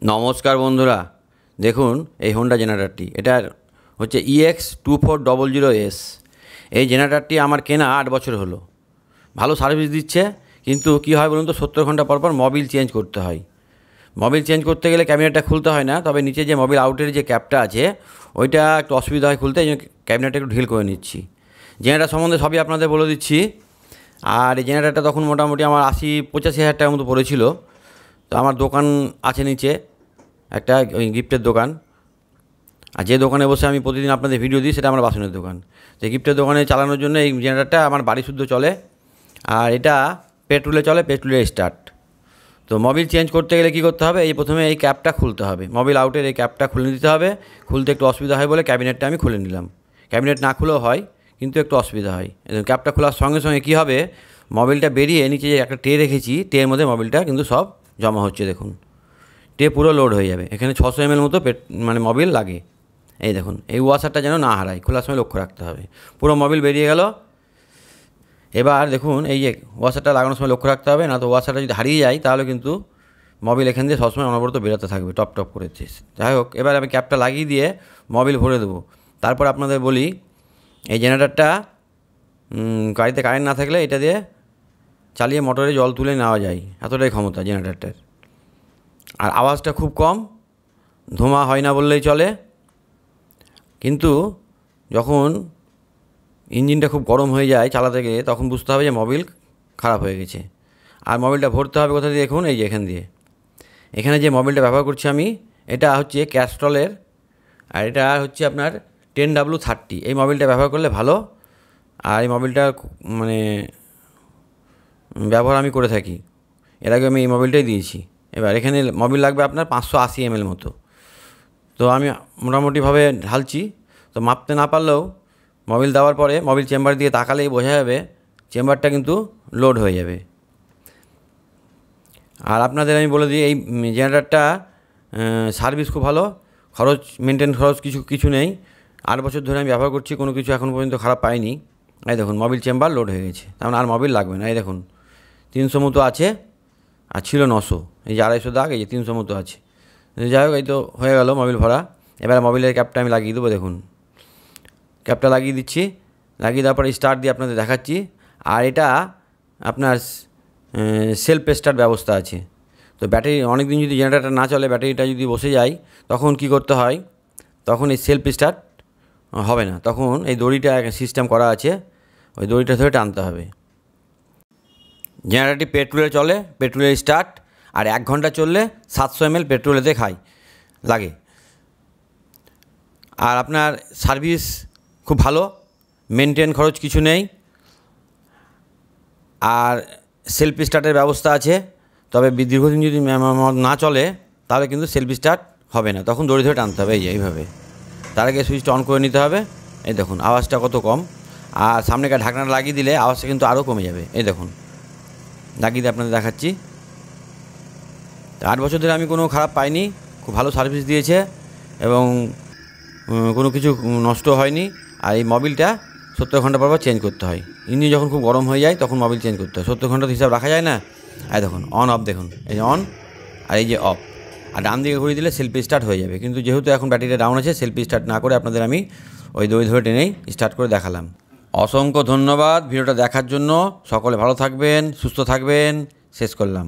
নমস্কার বন্ধুরা, দেখুন এই হোন্ডা জেনারেটরটি, এটার হচ্ছে EX2400S। এই জেনারেটরটি আমার কেনা 8 বছর হলো। ভালো সার্ভিস দিচ্ছে, কিন্তু কী হয় বলুন তো, 70 ঘন্টা পর পর মোবিল চেঞ্জ করতে হয়। মোবিল চেঞ্জ করতে গেলে ক্যাবিনেটটা খুলতে হয় না, তবে নিচে যে মোবিল আউটের যে ক্যাপটা আছে ওইটা একটু অসুবিধা হয় খুলতে, এই জন্য ক্যাবিনেটটা একটু ঢিল করে নিচ্ছি। জেনারেটর সম্বন্ধে সবই আপনাদের বলে দিচ্ছি। আর এই জেনারেটরটা তখন মোটামুটি আমার 85 হাজার টাকার মতো পড়েছিল। তো আমার দোকান আছে নিচে একটা, ওই গিফটের দোকান। আর যে দোকানে বসে আমি প্রতিদিন আপনাদের ভিডিও দিই সেটা আমার বাসনের দোকান। তো গিফটের দোকানে চালানোর জন্য এই জেনারেটরটা আমার বাড়ি শুদ্ধ চলে। আর এটা পেট্রোলে চলে, পেট্রোলে স্টার্ট। তো মোবিল চেঞ্জ করতে গেলে কী করতে হবে, এই প্রথমে এই ক্যাপটা খুলতে হবে, মোবিল আউটের এই ক্যাপটা খুলে দিতে হবে। খুলতে একটু অসুবিধা হয় বলে ক্যাবিনেটটা আমি খুলে নিলাম। ক্যাবিনেট না খুলেও হয়, কিন্তু একটু অসুবিধা হয়। ক্যাপটা খোলার সঙ্গে সঙ্গে কী হবে, মোবিলটা বেরিয়ে নিচে যে একটা ট্রে রেখেছি, ট্রের মধ্যে মোবিলটা কিন্তু সব জমা হচ্ছে। দেখুন, ট্রে পুরো লোড হয়ে যাবে। এখানে 600 ml মতো মোবিল লাগে। এই দেখুন, এই ওয়াশারটা যেন না হারায়, খোলার সময় লক্ষ্য রাখতে হবে। পুরো মোবিল বেরিয়ে গেল। এবার দেখুন, এই যে ওয়াশারটা লাগানোর সময় লক্ষ্য রাখতে হবে, না তো ওয়াশারটা যদি হারিয়ে যায় তাহলে কিন্তু মোবিল এখান দিয়ে সবসময় অনবরত বেরোতে থাকবে, টপ টপ করে। যাই হোক, এবার আমি ক্যাপটা লাগিয়ে দিয়ে মোবিল ভরে দেবো। তারপর আপনাদের বলি, এই জেনারেটরটা গাড়িতে কারেন্ট না থাকলে এটা দিয়ে চালিয়ে মোটরে জল তুলে নেওয়া যায়, এতটাই ক্ষমতা জেনারেটরটার। আর আওয়াজটা খুব কম, ধোঁয়া হয় না বললেই চলে। কিন্তু যখন ইঞ্জিনটা খুব গরম হয়ে যায় চালাতে গিয়ে, তখন বুঝতে হবে যে মোবিল খারাপ হয়ে গেছে। আর মোবিলটা ভরতে হবে কোথা দিয়ে, দেখুন এই যে এখান দিয়ে। এখানে যে মোবিলটা ব্যবহার করছি আমি, এটা হচ্ছে ক্যাস্ট্রলের, আর এটা হচ্ছে আপনার 10W30। এই মোবিলটা ব্যবহার করলে ভালো। আর এই মোবিলটা ব্যবহার আমি করে থাকি, এর আগে আমি এই মোবিলটাই দিয়েছি। এবার এখানে মোবিল লাগবে আপনার 580 ml মতো। তো আমি মোটামুটিভাবে ঢালছি। তো মাপতে না পারলেও মোবিল দেওয়ার পরে মোবিল চেম্বার দিয়ে তাকালেই বোঝা যাবে চেম্বারটা কিন্তু লোড হয়ে যাবে। আর আপনাদের আমি বলে দিই, এই জেনারেটরটা সার্ভিস খুব ভালো, মেনটেন খরচ কিছু নেই। 8 বছর ধরে আমি ব্যবহার করছি, কোনো কিছু এখনও পর্যন্ত খারাপ পাইনি। এই দেখুন, মোবিল চেম্বার লোড হয়ে গেছে, তেমন আর মোবিল লাগবে না। এই দেখুন 300 মতো আছে, আর ছিল 900। এই যে 250 দাগ, এই যে 300 মতো আছে। যাই হোক, এই তো হয়ে গেল মোবিল ভরা। এবার মোবিলের ক্যাপটা আমি লাগিয়ে দেবো। দেখুন, ক্যাপটা লাগিয়ে দিচ্ছি। লাগিয়ে দেওয়ার পরে স্টার্ট দিয়ে আপনাদের দেখাচ্ছি। আর এটা আপনার সেলফ স্টার্ট ব্যবস্থা আছে। তো ব্যাটারি অনেক দিন যদি জেনারেটর না চলে, ব্যাটারিটা যদি বসে যায়, তখন কি করতে হয়, তখন এই সেলফ স্টার্ট হবে না। তখন এই দড়িটা সিস্টেম করা আছে, ওই দড়িটা ধরে টানতে হবে। জেনারেটরটি পেট্রোলে চলে, পেট্রোলে স্টার্ট। আর 1 ঘন্টা চললে 700 ml পেট্রোলেতে লাগে। আর আপনার সার্ভিস খুব ভালো, মেনটেন খরচ কিছু নেই। আর সেলফ স্টার্টের ব্যবস্থা আছে। তবে দীর্ঘদিন যদি না চলে তাহলে কিন্তু সেলফ স্টার্ট হবে না, তখন দড়ি ধরে টানতে হবে, এইভাবে। তার আগে সুইচটা অন করে নিতে হবে। এই দেখুন আওয়াজটা কত কম। আর সামনেকার ঢাকনাটা লাগিয়ে দিলে আওয়াজটা কিন্তু আরও কমে যাবে। এই দেখুন, লাগিয়ে দিয়ে আপনাদের দেখাচ্ছি। 8 বছর ধরে আমি কোনো খারাপ পাইনি, খুব ভালো সার্ভিস দিয়েছে এবং কোনো কিছু নষ্ট হয়নি। আর এই মোবিলটা 70 ঘন্টা পর চেঞ্জ করতে হয়। ইঞ্জিন যখন খুব গরম হয়ে যায় তখন মোবিল চেঞ্জ করতে হয়। 70 ঘন্টা হিসাব রাখা যায় না। আর দেখুন অন অফ, দেখুন এই যে অন আর এই যে অফ। আর ডান দিকে ঘুরিয়ে দিলে সেলফি স্টার্ট হয়ে যাবে। কিন্তু যেহেতু এখন ব্যাটারিটা ডাউন আছে, সেলফি স্টার্ট না করে আপনাদের আমি ওই দড়ি ধরে টেনেই স্টার্ট করে দেখালাম। অসংখ্য ধন্যবাদ ভিডিওটা দেখার জন্য। সকলে ভালো থাকবেন, সুস্থ থাকবেন। শেষ করলাম।